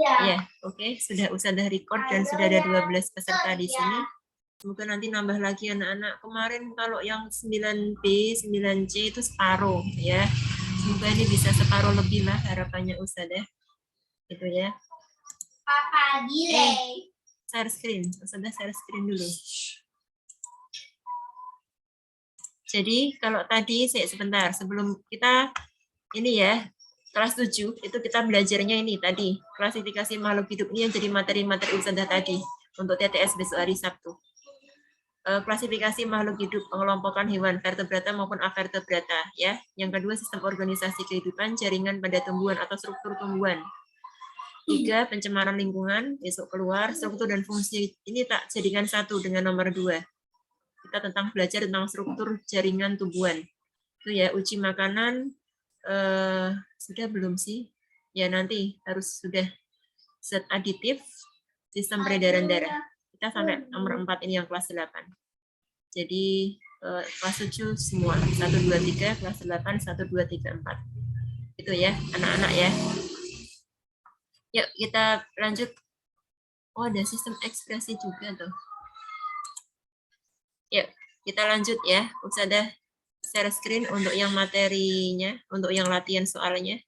Ya, oke, sudah Ustazah record dan sudah ada 12 peserta di sini. Semoga nanti nambah lagi anak-anak. Kemarin kalau yang 9B, 9C itu separuh ya. Semoga ini bisa separuh lebih lah harapannya Ustazah. Gitu ya. Share screen. Ustazah share screen dulu. Jadi kalau tadi sebentar sebelum kita ini ya kelas 7 itu kita belajarnya ini tadi klasifikasi makhluk hidup ini yang jadi materi-materi Ustazah tadi untuk TTS besok hari Sabtu. Klasifikasi makhluk hidup, pengelompokan hewan vertebrata maupun avertebrata ya. Yang kedua sistem organisasi kehidupan, jaringan pada tumbuhan atau struktur tumbuhan. 3 pencemaran lingkungan, besok keluar struktur dan fungsi ini tak jadikan satu dengan nomor 2. Kita belajar tentang struktur jaringan tumbuhan. Itu ya uji makanan sudah belum sih? Ya nanti harus sudah zat aditif, sistem peredaran darah. Kita sampai nomor 4 ini yang kelas 8. Jadi kelas 7 semua 1 2 3, kelas 8 1 2 3 4. Itu ya anak-anak ya. Yuk kita lanjut. Oh ada sistem ekspresi juga tuh. Yuk kita lanjut ya. Ustazah share screen untuk yang materinya, untuk yang latihan soalnya.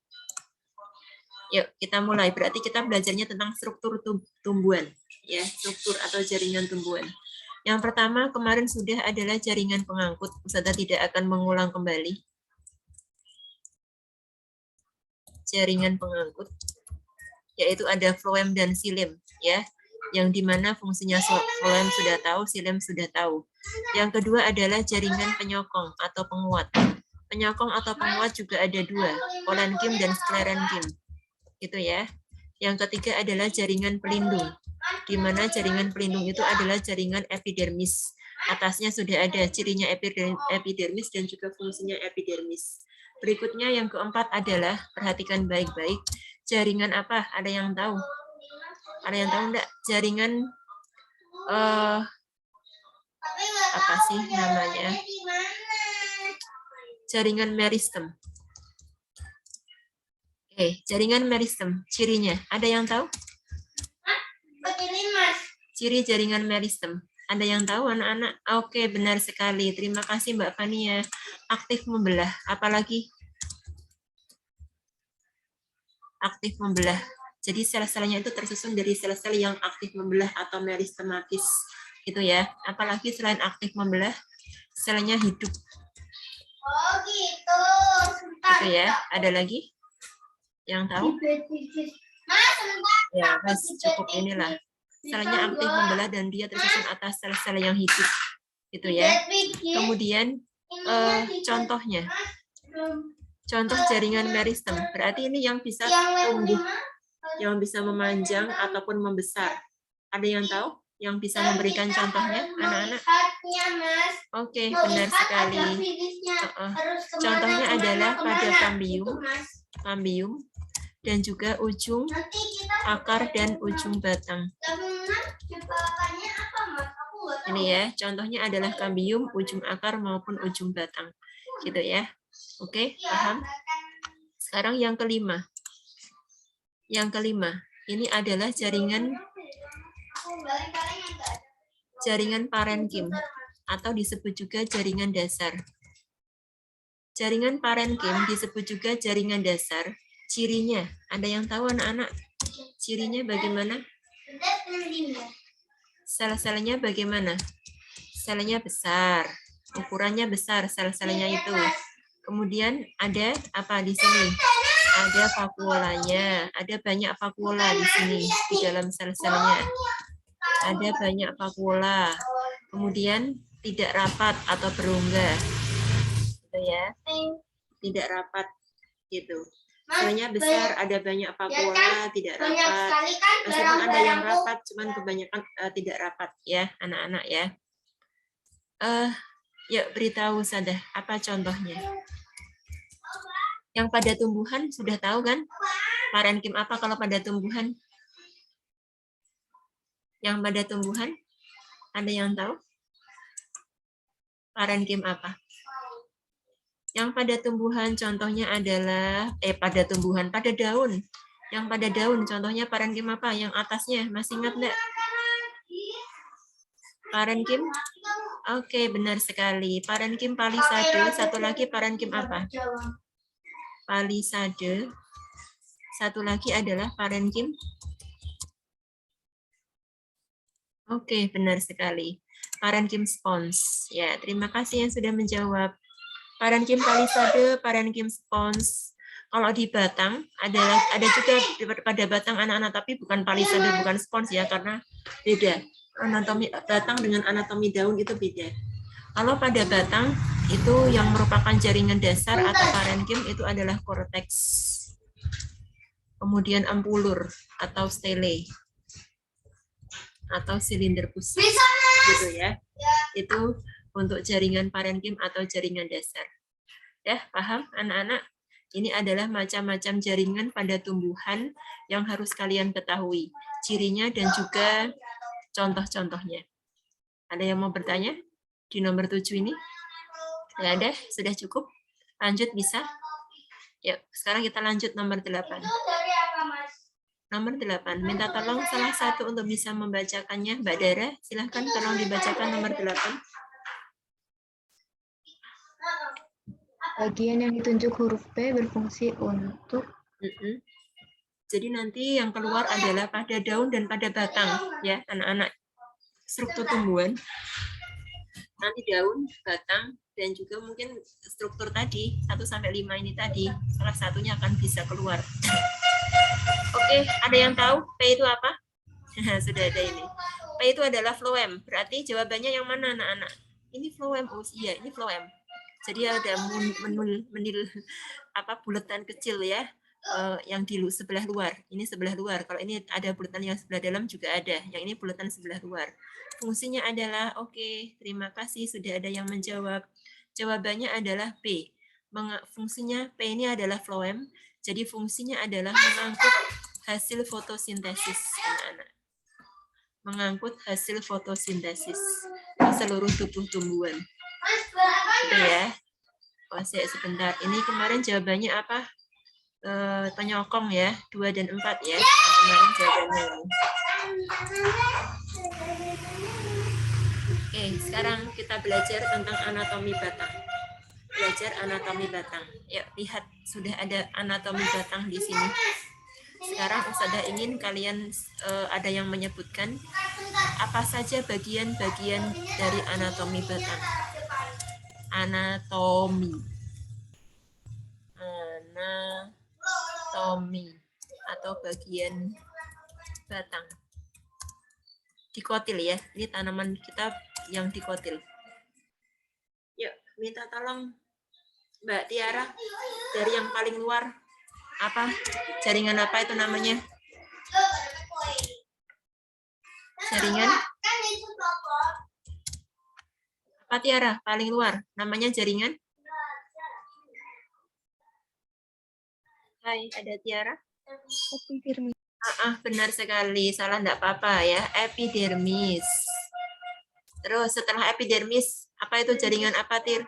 Yuk kita mulai. Berarti kita belajarnya tentang struktur tumbuhan ya, struktur atau jaringan tumbuhan. Yang pertama kemarin sudah adalah jaringan pengangkut. Ustazah tidak akan mengulang kembali. Jaringan pengangkut yaitu ada floem dan xilem ya. Yang dimana fungsinya floem sudah tahu, xilem sudah tahu. Yang kedua adalah jaringan penyokong atau penguat. Penyokong atau penguat juga ada 2, polenkim dan sklerenkim. Gitu ya. Yang ketiga adalah jaringan pelindung. Di mana jaringan pelindung itu adalah jaringan epidermis. Atasnya sudah ada cirinya epidermis dan juga fungsinya epidermis. Berikutnya yang keempat adalah, perhatikan baik-baik, jaringan apa? Ada yang tahu? Ada yang tahu enggak? Jaringan apa sih namanya? Jaringan meristem. Jaringan meristem, cirinya. Ada yang tahu? Ciri jaringan meristem. Ada yang tahu anak-anak? Oke, benar sekali. Terima kasih Mbak Fania. Aktif membelah. Apalagi? Aktif membelah. Jadi sel-selnya itu tersusun dari sel-sel yang aktif membelah atau meristematis. Gitu ya. Apalagi selain aktif membelah, selnya hidup. Oh gitu. Gitu ya. Ada lagi? Yang tahu? Ya, mas cukup inilah. Selnya aktif membelah dan dia tersusun atas sel-sel yang hidup. Gitu ya. Kemudian contohnya. Contoh jaringan meristem. Berarti ini yang bisa tumbuh, yang bisa memanjang ataupun membesar. Ada yang tahu? Yang bisa memberikan contohnya, anak-anak? Oke, benar sekali. Contohnya adalah pada kambium, dan juga ujung akar dan ujung batang. Ini ya, contohnya adalah kambium, ujung akar maupun ujung batang. Gitu ya. Oke, paham? Sekarang yang kelima. Yang kelima, ini adalah jaringan parenkim atau disebut juga jaringan dasar. Jaringan parenkim disebut juga jaringan dasar. Cirinya, ada yang tahu anak-anak? Cirinya bagaimana? Sel-selnya bagaimana? Selnya besar, ukurannya besar sel-selnya itu. Kemudian ada apa di sini? Ada vakuolanya, ada banyak vakuola di sini di dalam sel-selnya. Ada banyak vakuola. Kemudian tidak rapat atau berongga. Gitu ya. Tidak rapat gitu. Selnya besar, ada banyak vakuola, tidak rapat. Meskipun ada yang rapat, cuman kebanyakan tidak rapat ya, anak-anak ya. Yuk beritahu Sadah, apa contohnya? Yang pada tumbuhan sudah tahu kan? Parenkim apa kalau pada tumbuhan? Yang pada tumbuhan? Ada yang tahu? Parenkim apa? Yang pada tumbuhan contohnya adalah pada daun. Yang pada daun, contohnya parenkim apa? Yang atasnya, masih ingat enggak? Parenkim? Oke, benar sekali. Parenkim palisade, satu lagi parenkim apa? Palisade. Satu lagi adalah parenkim. Oke, benar sekali. Parenkim spons. Ya, terima kasih yang sudah menjawab. Parenkim palisade, parenkim spons. Kalau di batang ada juga pada batang anak-anak, tapi bukan palisade, bukan spons ya, karena beda. Anatomi batang dengan anatomi daun itu beda. Kalau pada batang itu yang merupakan jaringan dasar atau parenkim itu adalah cortex. Kemudian ampulur atau stele atau silinder pusat gitu ya. Itu untuk jaringan parenkim atau jaringan dasar. Ya, paham anak-anak? Ini adalah macam-macam jaringan pada tumbuhan yang harus kalian ketahui. Cirinya dan juga contoh-contohnya. Ada yang mau bertanya di nomor 7 ini? Ya ada, sudah cukup. Lanjut bisa? Yuk, sekarang kita lanjut nomor 8. Nomor 8, minta tolong salah satu untuk bisa membacakannya. Mbak Dara, silahkan tolong dibacakan nomor 8. Bagian yang ditunjuk huruf P berfungsi untuk... Jadi nanti yang keluar adalah pada daun dan pada batang, ya anak-anak. Struktur tumbuhan. Nanti daun, batang, dan juga mungkin struktur tadi, 1-5 ini tadi, salah satunya akan bisa keluar. Oke, ada yang tahu P itu apa? Sudah ada ini. P itu adalah phloem, berarti jawabannya yang mana anak-anak? Ini phloem, oh iya, ini phloem. Jadi ada menil apa bulatan kecil ya, yang di sebelah luar. Ini sebelah luar. Kalau ini ada bulatan yang sebelah dalam juga ada. Yang ini bulatan sebelah luar. Fungsinya adalah oke, terima kasih sudah ada yang menjawab. Jawabannya adalah B. Fungsinya P ini adalah phloem. Jadi fungsinya adalah mengangkut hasil fotosintesis anak-anak. Mengangkut hasil fotosintesis di seluruh tubuh tumbuhan. Oke ya. Oh, sebentar. Ini kemarin jawabannya apa? Penyokong ya, 2 dan 4 ya. Kemarin jawabannya ini. Oke, sekarang kita belajar tentang anatomi batang. Belajar anatomi batang. Yuk, lihat sudah ada anatomi batang di sini. Sekarang Ustazah ingin kalian ada yang menyebutkan apa saja bagian-bagian dari anatomi batang. Anatomi atau bagian batang. Dikotil ya, ini tanaman kita yang dikotil. Yuk, minta tolong Mbak Tiara dari yang paling luar. Apa? Jaringan apa itu namanya? Jaringan? Apa Tiara? Paling luar. Namanya jaringan? Hai, ada Tiara? Epidermis. Benar sekali. Salah enggak apa-apa ya. Epidermis. Terus setelah epidermis, apa itu jaringan apa, Tir?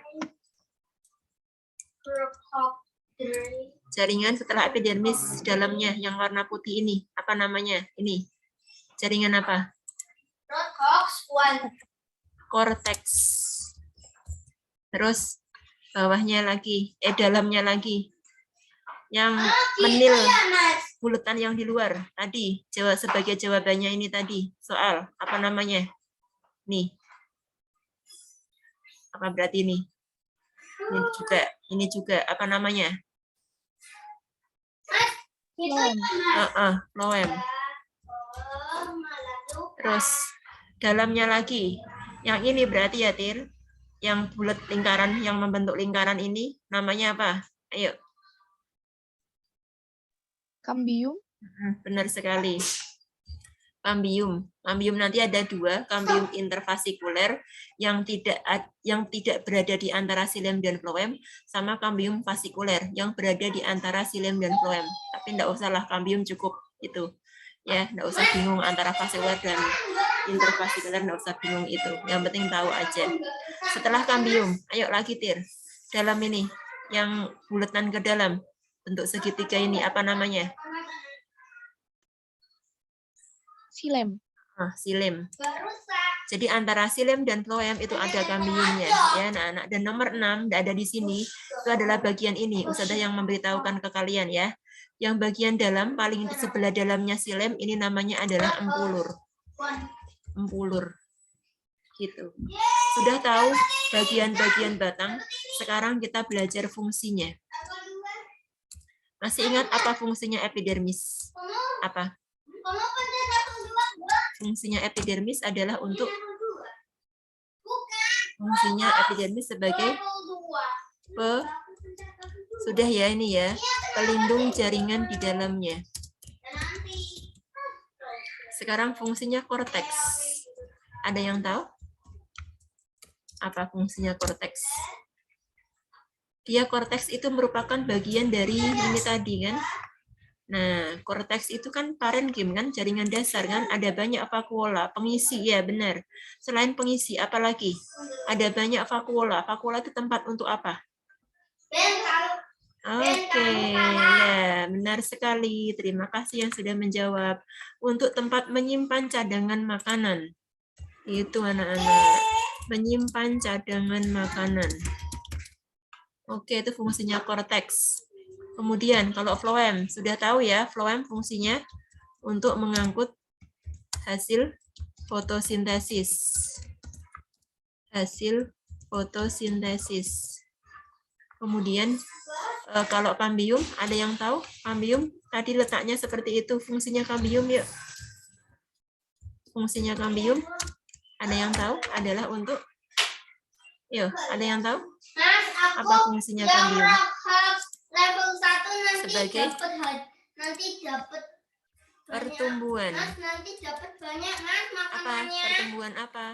Jaringan setelah epidermis dalamnya yang warna putih ini, apa namanya? Ini. Jaringan apa? Cortex. Terus bawahnya lagi, dalamnya lagi. Yang menil bulatan yang di luar tadi, sebagai jawabannya ini tadi soal apa namanya? Nih. Apa berarti ini? Ini juga apa namanya? Phloem. Terus dalamnya lagi. Yang ini berarti ya, Tir. Yang bulat lingkaran, yang membentuk lingkaran ini namanya apa? Ayo. Kambium. Benar sekali. Kambium. Kambium nanti ada 2, kambium interfasikuler yang tidak berada di antara xilem dan phloem, sama kambium fasikuler yang berada di antara xilem dan phloem. Tapi enggak usahlah, kambium cukup itu. Ya, enggak usah bingung antara fasikuler dan interfasikuler, enggak usah bingung itu. Yang penting tahu aja. Setelah kambium, ayo lagi Tir. Dalam ini yang bulatan ke dalam bentuk segitiga ini apa namanya? Silem. Silem. Jadi antara silem dan floem itu ada kambiumnya, ya anak-anak. Dan nomor 6 tidak ada di sini. Itu adalah bagian ini. Ustazah yang memberitahukan ke kalian ya. Yang bagian dalam paling sebelah dalamnya silem ini namanya adalah empulur. Empulur. Gitu. Sudah tahu bagian-bagian batang. Sekarang kita belajar fungsinya. Masih ingat apa fungsinya epidermis? Apa? Fungsinya epidermis adalah untuk sebagai sudah ya ini ya, pelindung jaringan di dalamnya. Sekarang fungsinya korteks. Ada yang tahu? Apa fungsinya korteks? Dia korteks itu merupakan bagian dari ini tadi kan. Nah, korteks itu kan parenkim kan, jaringan dasar kan, ada banyak vakuola, pengisi ya benar. Selain pengisi, apalagi? Ada banyak vakuola. Vakuola itu tempat untuk apa? Oke, ya benar sekali. Terima kasih yang sudah menjawab. Untuk tempat menyimpan cadangan makanan. Itu anak-anak, menyimpan cadangan makanan. Oke, itu fungsinya korteks. Kemudian kalau floem, sudah tahu ya, floem fungsinya untuk mengangkut hasil fotosintesis. Hasil fotosintesis. Kemudian kalau kambium, ada yang tahu? Kambium tadi letaknya seperti itu. Fungsinya kambium yuk. Fungsinya kambium, ada yang tahu? Adalah untuk, yuk, ada yang tahu? Apa fungsinya kambium? Level 1 nanti sebagai dapat pertumbuhan. Mas nanti dapat banyak Mas makanannya. Apa pertumbuhan apa?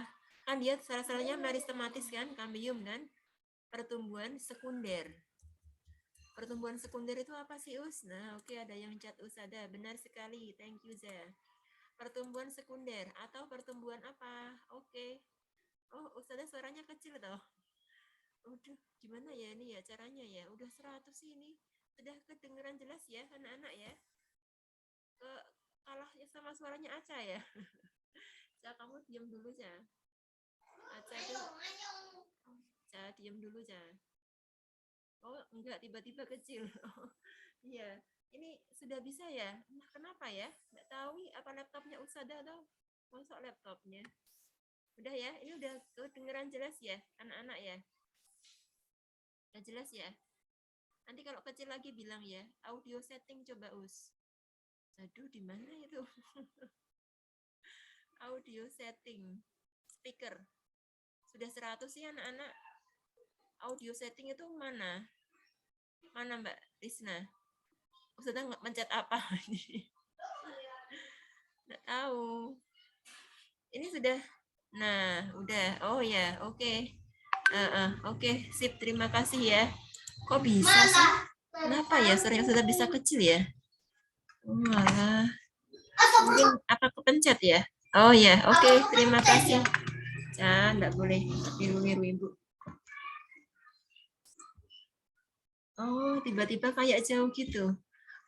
Kan dia salah-salahnya meristematis kan, kambium kan? Pertumbuhan sekunder. Pertumbuhan sekunder itu apa sih, Us? Nah, oke, ada yang chat Us, ada. Benar sekali. Thank you, Za. Pertumbuhan sekunder atau pertumbuhan apa? Oke. Oh, Ustazah suaranya kecil toh. Udah, gimana ya ini ya caranya ya? Udah 100 ini. Sudah kedengeran jelas ya anak-anak ya? Kalah sama suaranya Aca ya? Ca, kamu diam dulu, Ca. Aca tuh. Ca, diam dulu, Ca. Oh, enggak, tiba-tiba kecil. Iya. Ini sudah bisa ya? Nah, kenapa ya? Nggak tahu apa laptopnya Ustazah atau masuk laptopnya. Udah ya? Ini udah kedengeran jelas ya anak-anak ya? Udah jelas ya? Nanti kalau kecil lagi bilang ya, audio setting coba Us. Aduh, di mana itu? Audio setting. Speaker. Sudah 100 sih anak-anak. Audio setting itu mana? Mana Mbak Risna? Ustazah mencet apa? Nggak tahu. Ini sudah. Nah, udah. Oh ya, oke. Oke, sip. Terima kasih ya. Kok bisa sih? Kenapa ya suaranya sudah bisa kecil ya? Malah. Mungkin apa kepencet ya? Oh ya, oke. Terima kasih. Enggak boleh niru-niru Ibu. Oh, tiba-tiba kayak jauh gitu.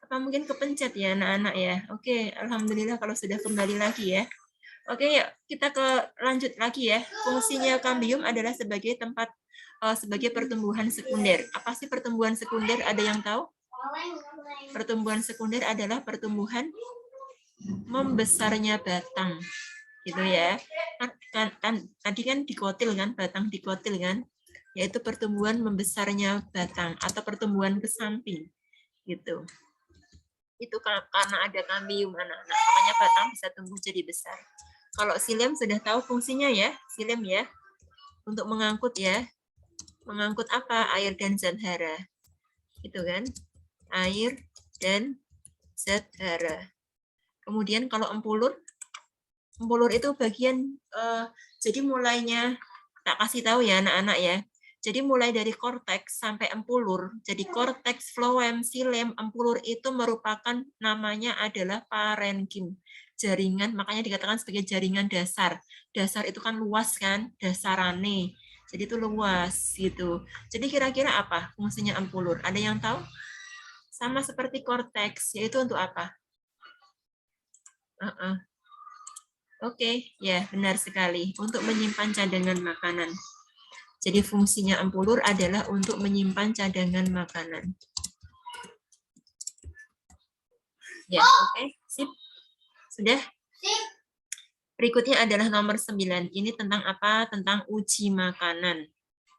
Apa mungkin kepencet ya anak-anak ya? Oke, alhamdulillah kalau sudah kembali lagi ya. Oke, ya kita lanjut lagi ya. Fungsinya kambium adalah sebagai tempat sebagai pertumbuhan sekunder. Apa sih pertumbuhan sekunder? Ada yang tahu? Pertumbuhan sekunder adalah pertumbuhan membesarnya batang, gitu ya. Tadi kan dikotil kan, batang dikotil kan, yaitu pertumbuhan membesarnya batang atau pertumbuhan ke samping, gitu. Itu karena ada kambium anak-anak, makanya batang bisa tumbuh jadi besar. Kalau silem sudah tahu fungsinya ya, silem ya, untuk mengangkut ya. Mengangkut apa? Air dan zat hara. Gitu kan? Air dan zat hara. Kemudian kalau empulur itu bagian, jadi mulainya, tak kasih tahu ya anak-anak ya. Jadi mulai dari korteks sampai empulur, jadi korteks, floem, silem, empulur itu merupakan namanya adalah parenkim. Jaringan, makanya dikatakan sebagai jaringan dasar. Dasar itu kan luas kan, dasarane. Jadi itu luas gitu. Jadi kira-kira apa fungsinya empulur? Ada yang tahu? Sama seperti korteks, yaitu untuk apa? Oke, ya benar sekali. Untuk menyimpan cadangan makanan. Jadi fungsinya empulur adalah untuk menyimpan cadangan makanan. Ya, oke, sip. Sudah? Sip. Berikutnya adalah nomor 9. Ini tentang apa? Tentang uji makanan.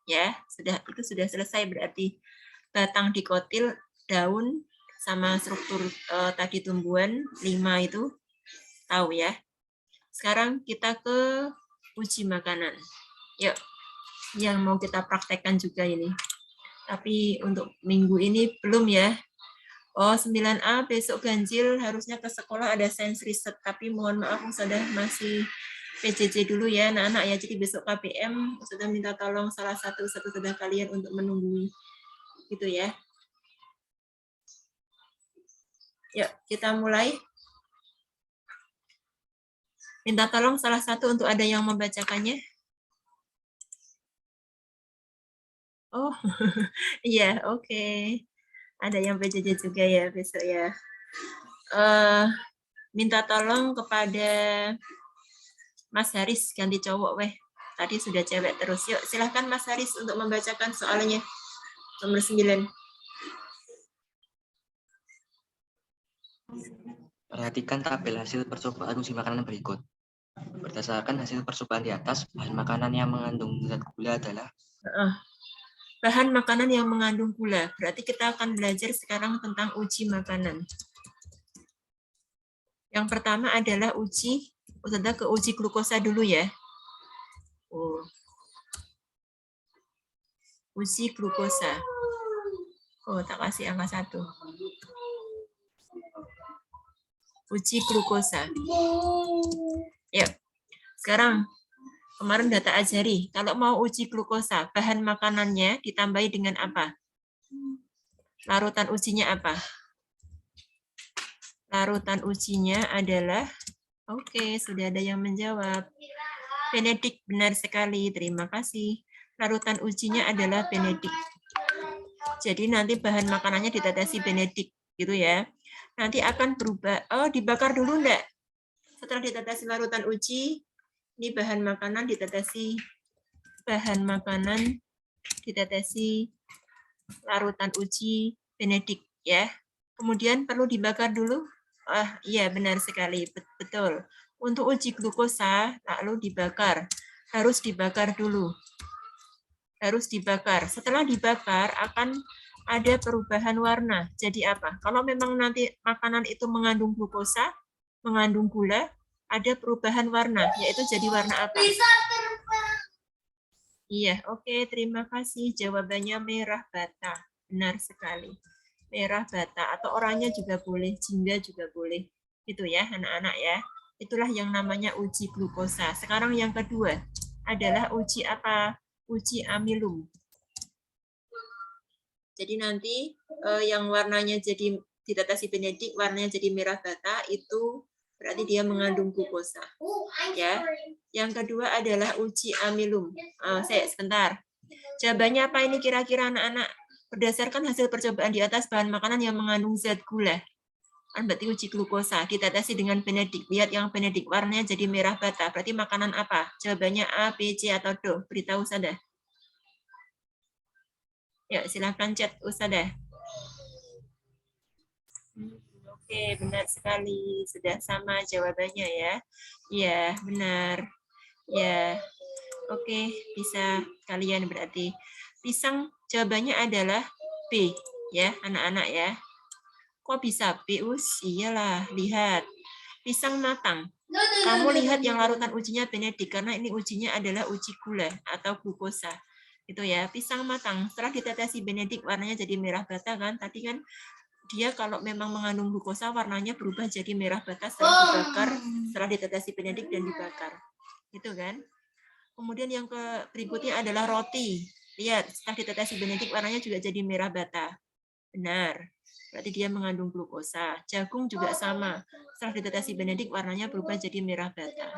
Ya, itu sudah selesai berarti batang dikotil, daun sama struktur tadi tumbuhan 5 itu tahu ya. Sekarang kita ke uji makanan. Yuk, yang mau kita praktekkan juga ini. Tapi untuk minggu ini belum ya. Oh, 9A besok ganjil harusnya ke sekolah ada sains riset, tapi mohon maaf sudah masih PJJ dulu ya anak-anak ya. Jadi besok KBM sudah minta tolong salah satu sudah kalian untuk menunggu gitu ya. Yuk, kita mulai. Minta tolong salah satu untuk ada yang membacakannya. Oh, iya, oke. Ada yang PJJ juga ya besok ya. Minta tolong kepada Mas Haris ganti cowok weh. Tadi sudah cewek terus. Yuk, silahkan Mas Haris untuk membacakan soalnya. Nomor 9. Perhatikan tabel hasil percobaan uji makanan berikut. Berdasarkan hasil percobaan di atas, bahan makanan yang mengandung zat gula adalah bahan makanan yang mengandung gula. Berarti kita akan belajar sekarang tentang uji makanan. Yang pertama adalah uji glukosa dulu ya. Uji glukosa. Oh, tak kasih angka 1. Uji glukosa. Yuk. Sekarang kemarin data ajari, kalau mau uji glukosa, bahan makanannya ditambahi dengan apa? Larutan ujinya apa? Larutan ujinya adalah, oke, sudah ada yang menjawab. Benedik, benar sekali, terima kasih. Larutan ujinya adalah benedik. Jadi nanti bahan makanannya ditetesi benedik, gitu ya. Nanti akan berubah, oh dibakar dulu enggak? Setelah ditetesi larutan uji, ini bahan makanan ditetesi larutan uji benedik ya. Kemudian perlu dibakar dulu. Iya benar sekali, betul. Untuk uji glukosa lalu dibakar. Harus dibakar dulu. Harus dibakar. Setelah dibakar akan ada perubahan warna. Jadi apa? Kalau memang nanti makanan itu mengandung glukosa, mengandung gula, ada perubahan warna, yaitu jadi warna apa? Bisa terbang. Iya, oke, terima kasih. Jawabannya merah bata. Benar sekali. Merah bata, atau oranye juga boleh, jingga juga boleh. Itu ya, anak-anak ya. Itulah yang namanya uji glukosa. Sekarang yang kedua adalah uji apa? Uji amilum. Jadi nanti yang warnanya jadi ditetesi benedik, warnanya jadi merah bata, itu berarti dia mengandung glukosa. Ya. Yang kedua adalah uji amilum. Sebentar. Jawabannya apa ini kira-kira anak-anak? Berdasarkan hasil percobaan di atas bahan makanan yang mengandung zat gula. Kan berarti uji glukosa. Ditetesi dengan benedik. Lihat yang benedik warnanya jadi merah bata. Berarti makanan apa? Jawabannya A, B, C, atau D? Beritahu Ustadzah. Ya, silahkan chat Ustadzah. Oke, benar sekali. Sudah sama jawabannya ya. Iya, benar. Ya. Oke, bisa kalian berarti. Pisang jawabannya adalah B ya, anak-anak ya. Kok bisa B, Us? Iyalah, lihat. Pisang matang. Kamu lihat yang larutan ujinya benedik karena ini ujinya adalah uji gula atau glukosa. Itu ya, pisang matang. Setelah ditetesi benedik warnanya jadi merah bata kan? Tadi kan dia kalau memang mengandung glukosa warnanya berubah jadi merah bata setelah dibakar, setelah ditetesi benedik dan dibakar. Gitu kan? Kemudian yang berikutnya adalah roti. Lihat, setelah ditetesi benedik warnanya juga jadi merah bata. Benar. Berarti dia mengandung glukosa. Jagung juga sama. Setelah ditetesi benedik warnanya berubah jadi merah bata.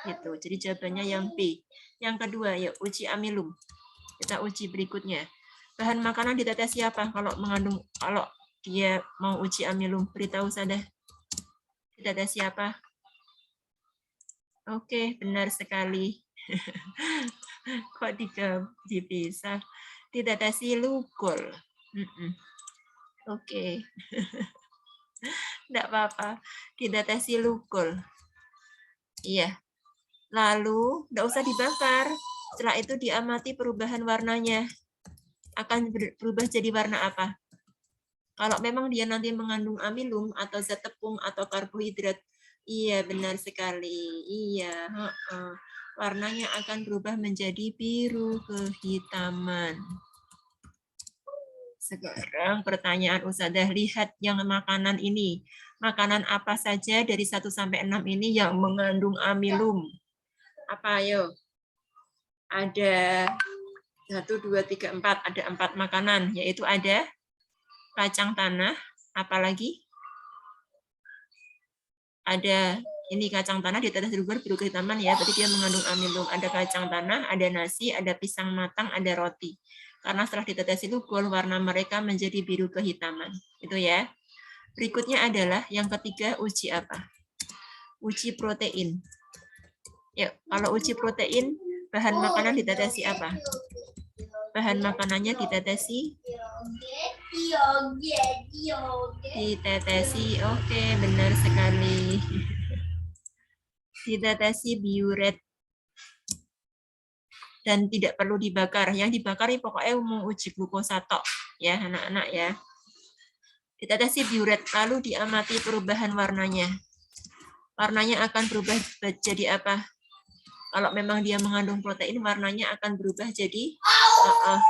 Gitu. Jadi jawabannya yang B. Yang kedua, ya uji amilum. Kita uji berikutnya. Bahan makanan ditetesi apa kalau dia mau uji amilum? Beritahu Sadah. Ditetesi apa? Oke, benar sekali. Kok dipisah? Ditetesi lugol. Oke. Enggak apa-apa. Ditetesi lugol. Iya. Lalu, enggak usah dibakar. Setelah itu diamati perubahan warnanya. Akan berubah jadi warna apa? Kalau memang dia nanti mengandung amilum atau zat tepung atau karbohidrat, iya benar sekali. Iya, warnanya akan berubah menjadi biru kehitaman. Sekarang pertanyaan Ustazah, lihat yang makanan ini. Makanan apa saja dari 1 sampai 6 ini yang mengandung amilum? Apa ayo? Ada 1, 2, 3, 4. Ada 4 makanan, yaitu ada kacang tanah, apalagi? Ada ini kacang tanah ditetes di luar biru kehitaman ya, berarti dia mengandung amilum. Ada kacang tanah, ada nasi, ada pisang matang, ada roti. Karena setelah ditetes lugol, warna mereka menjadi biru kehitaman. Itu ya. Berikutnya adalah yang ketiga, uji apa? Uji protein. Ya, kalau uji protein, bahan makanan ditetesi apa? Bahan makanannya ditetesi? Ditetesi, oke, benar sekali. Ditetesi biuret. Dan tidak perlu dibakar. Yang dibakar pokoknya mau uji glukosa tok, ya anak-anak ya. Ditetesi biuret, lalu diamati perubahan warnanya. Warnanya akan berubah jadi apa? Kalau memang dia mengandung protein, warnanya akan berubah jadi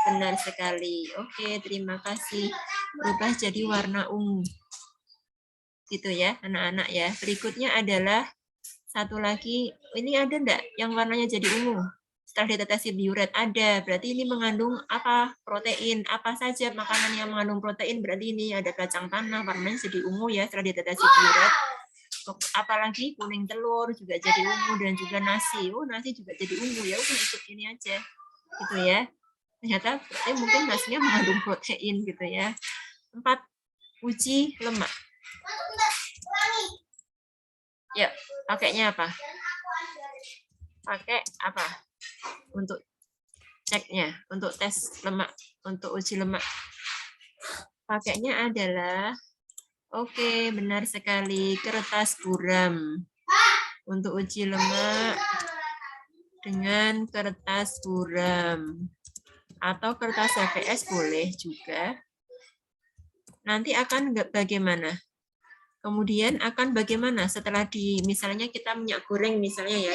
benar sekali. Oke, terima kasih. Berubah jadi warna ungu. Gitu ya, anak-anak ya. Berikutnya adalah satu lagi, ini ada enggak yang warnanya jadi ungu? Setelah ditetesi biuret ada, berarti ini mengandung apa? Protein. Apa saja makanan yang mengandung protein? Berarti ini ada kacang tanah, warnanya jadi ungu ya setelah ditetesi biuret. Apalagi kuning telur juga jadi ungu dan juga nasi. Oh, nasi juga jadi ungu ya. Udah ikut ini aja. Gitu ya. Ternyata mungkin nasinya mengandung protein gitu ya. 4, uji lemak. Ya, pakainya apa? Pakai apa? Untuk ceknya, untuk tes lemak, untuk uji lemak. Pakainya adalah oke, benar sekali. Kertas buram. Untuk uji lemak dengan kertas buram. Atau kertas HVS boleh juga. Nanti akan bagaimana? Kemudian akan bagaimana setelah misalnya kita minyak goreng misalnya ya,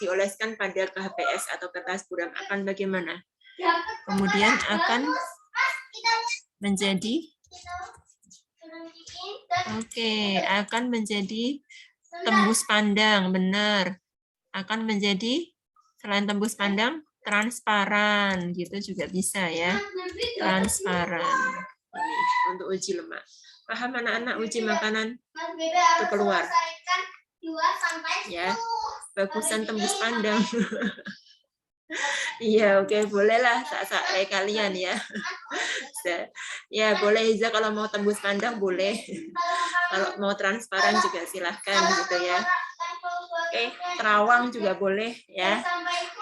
dioleskan pada HVS atau kertas buram, akan bagaimana? Kemudian akan menjadi akan menjadi tembus pandang, benar. Akan menjadi selain tembus pandang, transparan, gitu juga bisa ya. Transparan. Ini untuk uji lemak. Paham anak-anak uji makanan? Itu keluar. Ya, bagusan tembus pandang. Iya, oke, bolehlah sak-sak kalian ya. Ya, boleh Iza kalau mau tembus pandang boleh. Kalau mau transparan juga silahkan gitu ya. Oke, terawang juga boleh ya.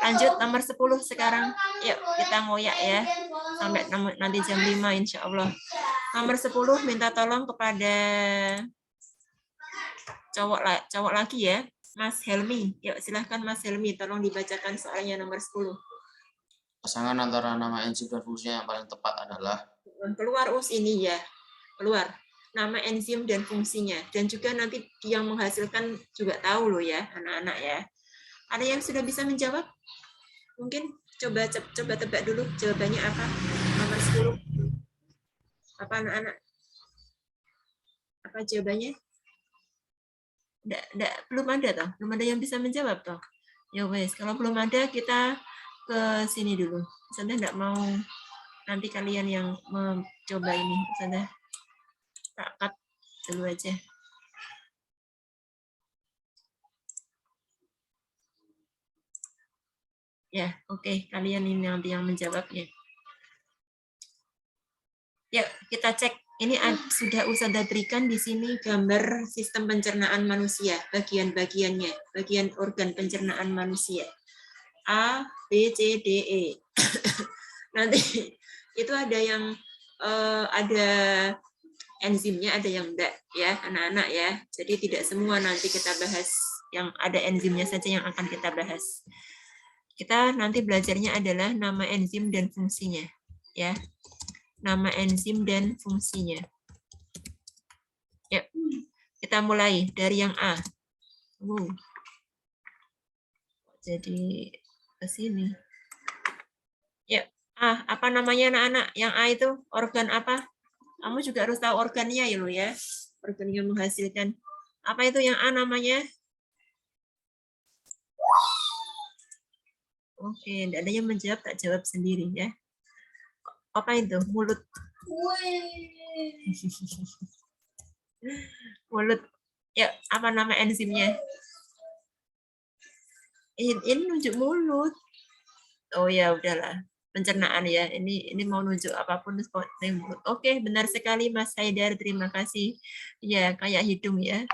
Lanjut nomor 10 sekarang. Yuk, kita ngoyak ya. Sampai nanti jam 5 insya Allah. Nomor 10 minta tolong kepada cowok lagi ya. Mas Helmi. Yuk, silahkan Mas Helmi. Tolong dibacakan soalnya nomor 10. Pasangan antara nama enzim dan fungsinya yang paling tepat adalah keluar ini ya. Keluar nama enzim dan fungsinya, dan juga nanti yang menghasilkan juga tahu loh ya anak-anak ya. Ada yang sudah bisa menjawab? Mungkin coba tebak dulu jawabannya apa? Nomor 10. Apa anak-anak? Apa jawabannya? Belum ada toh? Belum ada yang bisa menjawab toh? Ya wes, kalau belum ada kita ke sini dulu. Saya enggak mau nanti kalian yang mencoba ini. Saya tak cut dulu aja. Ya, oke. Kalian ini nanti yang menjawabnya. Yuk, kita cek Ini sudah Ustazah berikan di sini gambar sistem pencernaan manusia, bagian-bagiannya, bagian organ pencernaan manusia. A, B, C, D, E. Nanti itu ada yang ada enzimnya, ada yang enggak ya, anak-anak ya. Jadi tidak semua nanti kita bahas yang ada enzimnya saja yang akan kita bahas. Kita nanti belajarnya adalah nama enzim dan fungsinya, ya. Nama enzim dan fungsinya. Yuk, kita mulai dari yang A. Jadi ke sini. Yuk, A, apa namanya anak-anak? Yang A itu organ apa? Kamu juga harus tahu organnya ya lo ya. Organ yang menghasilkan. Apa itu yang A namanya? Oke, tidak ada yang menjawab, tak jawab sendiri ya. Apa itu? Mulut. Mulut. Ya, apa nama enzimnya? Ini nunjuk mulut. Oh ya, udahlah. Pencernaan ya. Ini mau nunjuk apapun. Oke, benar sekali Mas Haidar. Terima kasih. Ya, kayak hidung ya.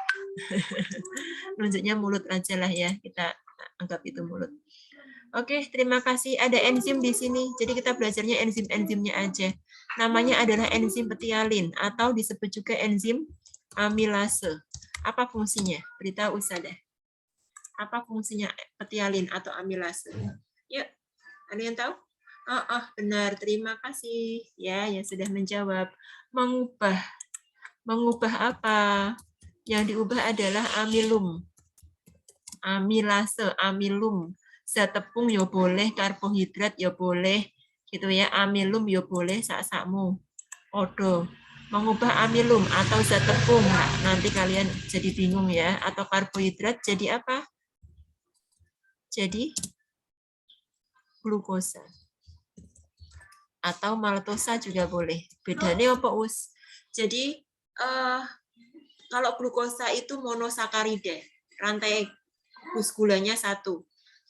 Nunjuknya mulut aja lah ya. Kita anggap itu mulut. Oke, terima kasih. Ada enzim di sini. Jadi kita belajarnya enzim-enzimnya aja. Namanya adalah enzim petialin atau disebut juga enzim amilase. Apa fungsinya? Beritahu Ustazah. Apa fungsinya petialin atau amilase? Yuk, ada yang tahu? Benar. Terima kasih. Ya, yang sudah menjawab. Mengubah. Mengubah apa? Yang diubah adalah amilum. Amilase, amilum. Zat tepung ya boleh, karbohidrat ya boleh, gitu ya. Amilum ya boleh, sak-sakmu. Odo. Mengubah amilum atau zat tepung. Nah, nanti kalian jadi bingung ya. Atau karbohidrat jadi apa? Jadi glukosa. Atau maltosa juga boleh. Bedanya apa, Us? Jadi kalau glukosa itu monosakarida, rantai gugus gulanya 1.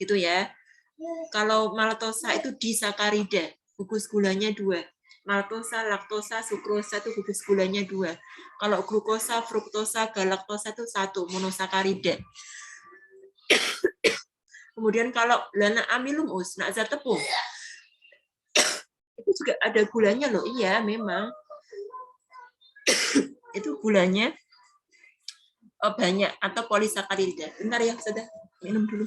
Gitu ya. Kalau maltosa itu disakarida, gugus gulanya 2. Maltosa, laktosa, sukrosa itu gugus gulanya 2. Kalau glukosa, fruktosa, galaktosa itu 1, monosakarida. Kemudian kalau lana amilum nak zat tepung, itu juga ada gulanya loh. Iya, memang. Itu gulanya banyak atau polisakarida. Bentar ya, sudah minum dulu.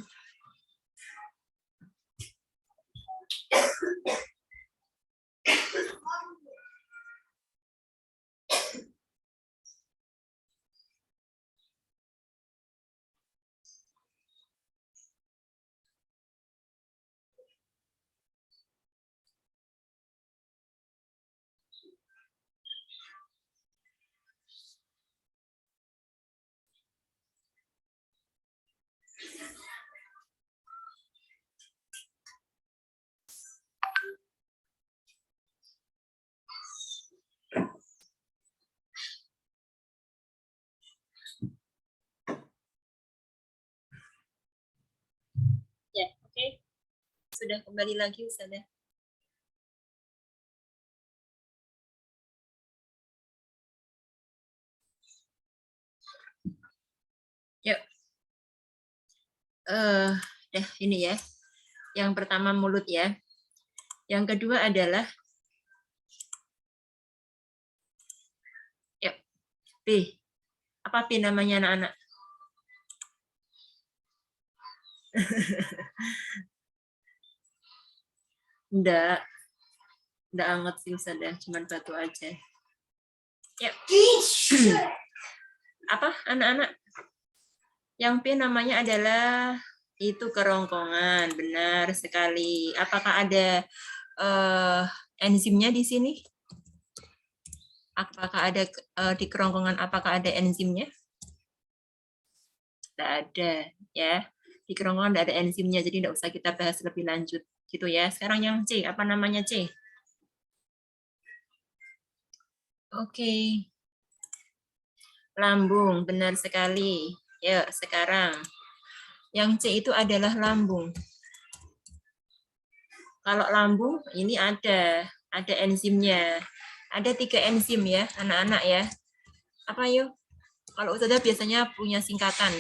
Ya, oke. Sudah kembali lagi, Ustazah. Yuk. Ini ya. Yang pertama mulut ya. Yang kedua adalah yuk, B. Apa B namanya anak-anak? Enggak anget sih Ustazah, cuman batu aja. Yuk. Apa anak-anak? Yang P namanya adalah itu kerongkongan, benar sekali. Apakah ada enzimnya di sini? Apakah ada di kerongkongan? Apakah ada enzimnya? Tidak ada, ya. Di kerongkongan tidak ada enzimnya, jadi tidak usah kita bahas lebih lanjut, gitu ya. Sekarang yang C, apa namanya C? Oke. Lambung, benar sekali. Ya, sekarang yang C itu adalah lambung. Kalau lambung ini ada enzimnya. Ada 3 enzim ya, anak-anak ya. Apa yuk? Kalau Ustazah biasanya punya singkatan.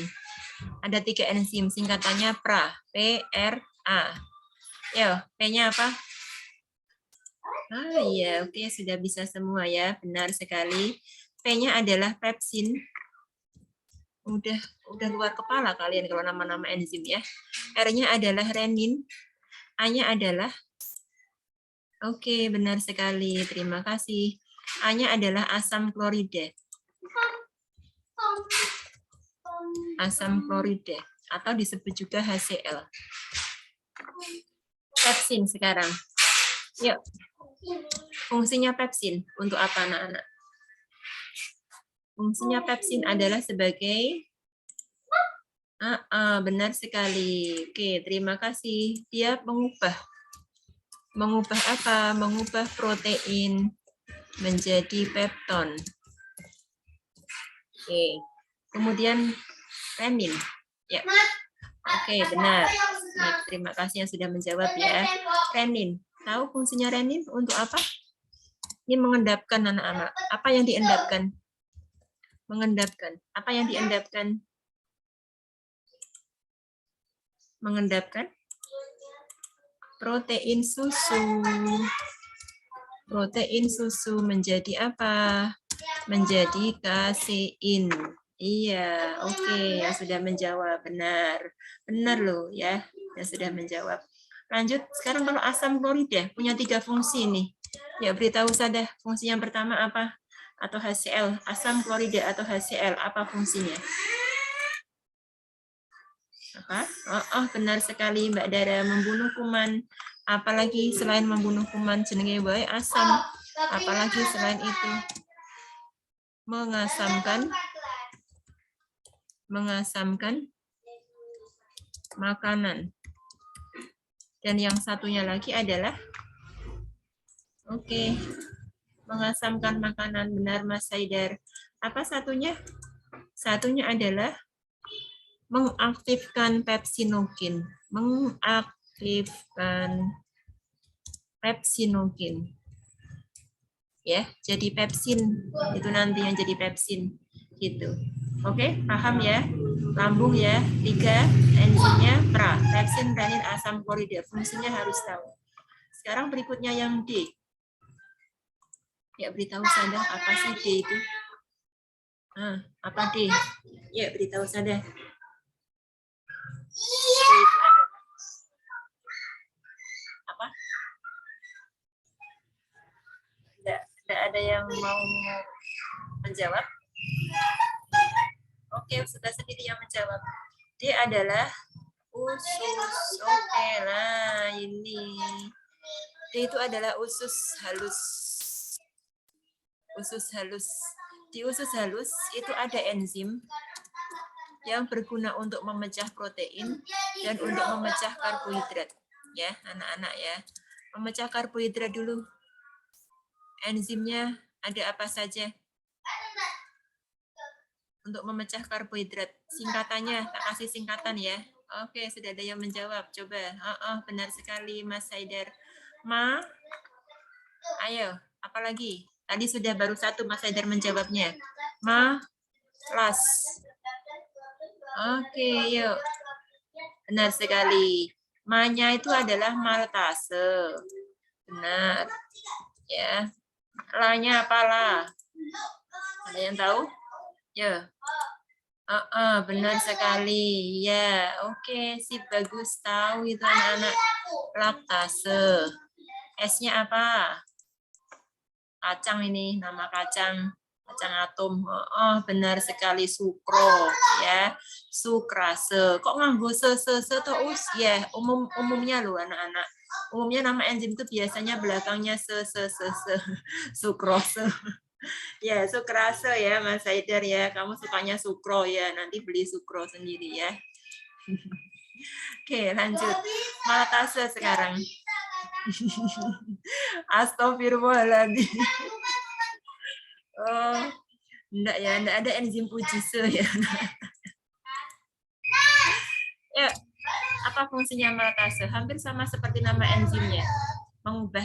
Ada 3 enzim, singkatannya PRA. P-R-A. Yo, P-nya apa? Ah iya, oke, sudah bisa semua ya. Benar sekali. P-nya adalah pepsin. Udah luar kepala kalian kalau nama-nama enzim ya. R-nya adalah renin. A-nya adalah oke, benar sekali. Terima kasih. A-nya adalah asam klorida. Asam klorida atau disebut juga HCl. Pepsin sekarang. Yuk. Fungsinya pepsin untuk apa anak-anak? Fungsinya pepsin adalah sebagai benar sekali. Oke, terima kasih. Dia mengubah apa? Mengubah protein menjadi pepton. Oke. Kemudian renin. Ya. Oke, benar. Nah, terima kasih yang sudah menjawab ya. Renin. Tahu fungsinya renin untuk apa? Ini mengendapkan anak-anak. Apa yang diendapkan? Mengendapkan. Apa yang diendapkan? Mengendapkan protein susu. Protein susu menjadi apa? Menjadi kasein. Iya, oke, yang sudah menjawab benar. Benar loh ya, yang sudah menjawab. Lanjut, sekarang kalau asam klorida punya 3 fungsi nih. Ya, beritahu saja fungsi yang pertama apa? Atau HCl, asam klorida atau HCl, apa fungsinya? Apa? Benar sekali Mbak Dara, membunuh kuman. Apalagi selain membunuh kuman, jenenge wae asam. Apalagi selain itu mengasamkan makanan. Dan yang satunya lagi adalah mengasamkan makanan. Benar Mas Haidar. Apa satunya? Satunya adalah mengaktifkan pepsinogen. Ya, jadi pepsin. Itu nanti yang jadi pepsin gitu. Oke, paham ya? Lambung ya. 3 enzimnya PRA, pepsin, renin, asam klorida. Fungsinya harus tahu. Sekarang berikutnya yang D. Ya, beritahu saya apa sih D itu? Apa D? Ya, beritahu saya. Apa? Tidak ada yang mau menjawab? Oke, sudah sendiri yang menjawab. Dia adalah usus. Oke lah, ini. Dia itu adalah usus halus. Usus halus. Di usus halus itu ada enzim yang berguna untuk memecah protein dan untuk memecah karbohidrat. Ya, anak-anak ya. Memecah karbohidrat dulu. Enzimnya ada apa saja? Untuk memecah karbohidrat. Singkatannya, tak kasih singkatan ya. Oke, sudah ada yang menjawab. Coba. Benar sekali Mas Haidar. Ayo, apa lagi? Tadi sudah baru 1 Mas Haidar menjawabnya. Las. Oke, yuk. Benar sekali. Ma-nya itu adalah maltase. Benar. Ya. La-nya apalah? Ada yang tahu? Ya. Benar sekali. Ya, oke, sip, bagus, tahu itu anak-anak. Laktase. S-nya apa? Kacang ini, nama kacang atom. Benar sekali, sukro, ya. Sukrase. Kok nganggo se terus? Ya, umumnya loh anak-anak. Umumnya nama enzim itu biasanya belakangnya se. Sukrose. Ya, sukrase ya Mas Haidar ya. Kamu sukanya sukro ya. Nanti beli sukro sendiri ya. Oke, lanjut. Maltase sekarang. Astagfirullahaladzim. Enggak ya, enggak ada enzim pujise ya. Ya, apa fungsinya maltase? Hampir sama seperti nama enzimnya. Mengubah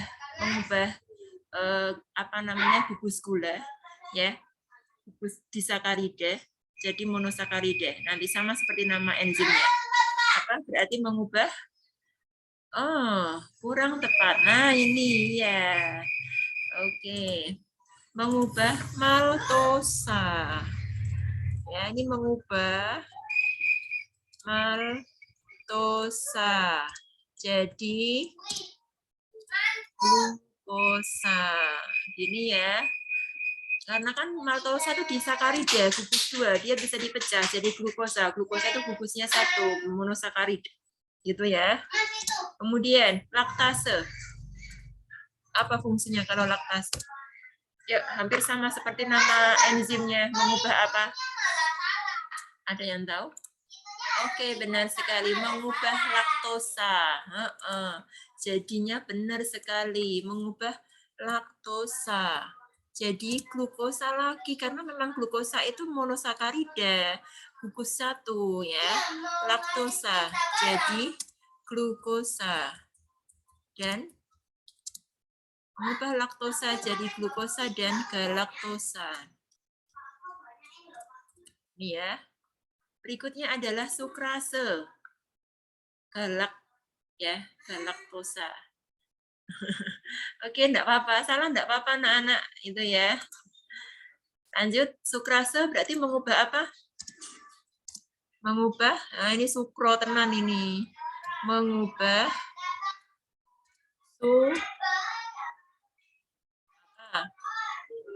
gugus gula, ya, gugus disakarida, jadi monosakarida. Nanti sama seperti nama enzimnya. Apa berarti mengubah? Oh, kurang tepat. Nah, ini ya. Oke. Mengubah maltosa. Ya, ini mengubah maltosa. Jadi glukosa. Gini ya. Karena kan maltosa itu disakarida, gugus 2, dia bisa dipecah jadi glukosa. Glukosa itu gugusnya 1, monosakarida. Gitu ya. Kemudian laktase. Apa fungsinya kalau laktase? Ya, hampir sama seperti nama enzimnya. Mengubah apa? Ada yang tahu? Oke, benar sekali. Mengubah laktosa. Jadinya benar sekali. Mengubah laktosa. Jadi glukosa lagi. Karena memang glukosa itu monosakarida. Gugus 1 ya. Laktosa. Jadi glukosa. Dan mengubah laktosa jadi glukosa dan galaktosa. Ini ya. Berikutnya adalah sukrase. Galak ya, galaktosa. Oke, enggak apa-apa. Salah enggak apa-apa anak-anak itu ya. Lanjut, sukrase berarti mengubah apa? Mengubah, nah ini sukro tenan ini. Mengubah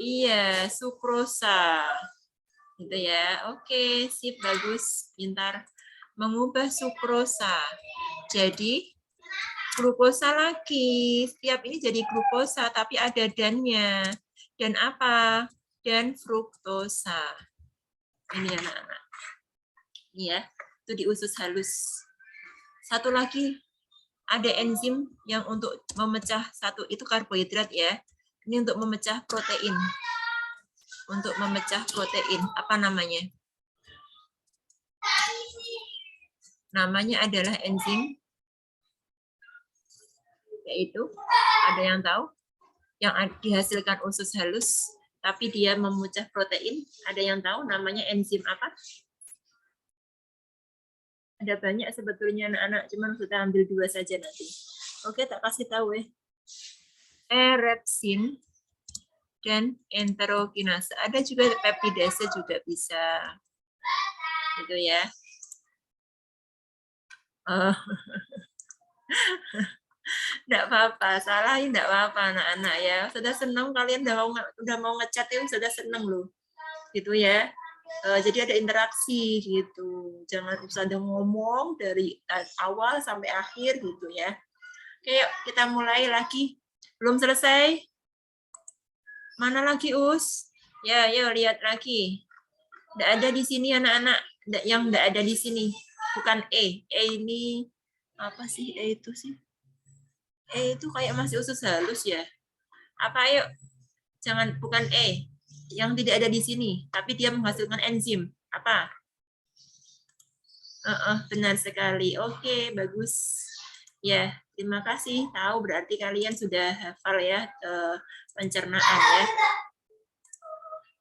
iya, sukrosa. Gitu ya. Oke, sip, bagus, pintar. Mengubah sukrosa. Jadi glukosa lagi. Setiap ini jadi glukosa, tapi ada dannya. Dan apa? Dan fruktosa. Ini anak-anak. Ini ya, itu di usus halus. Satu lagi, ada enzim yang untuk memecah satu, itu karbohidrat ya. Ini untuk memecah protein. Untuk memecah protein. Apa namanya? Namanya adalah enzim. Yaitu, ada yang tahu? Yang dihasilkan usus halus, tapi dia memecah protein. Ada yang tahu namanya enzim apa? Ada banyak sebetulnya anak-anak, cuman kita ambil 2 saja nanti. Oke, tak kasih tahu ya. Erepsin dan enterokinase. Ada juga peptidase juga bisa. Gitu ya. Enggak apa-apa, salah enggak apa-apa anak-anak ya. Sudah senang kalian udah mau ngechat itu sudah senang loh. Gitu ya. Jadi ada interaksi gitu. Jangan usah ada ngomong dari awal sampai akhir gitu ya. Oke, yuk kita mulai lagi. Belum selesai? Mana lagi, Us? Ya, yuk lihat lagi. Enggak ada di sini anak-anak. Yang enggak ada di sini. Bukan E. E ini apa sih E itu sih? E itu kayak masih usus halus ya. Apa ayo? Jangan, bukan E. Yang tidak ada di sini, tapi dia menghasilkan enzim. Apa? Benar sekali. Oke, bagus. Ya, terima kasih. Tahu berarti kalian sudah hafal ya pencernaan ya.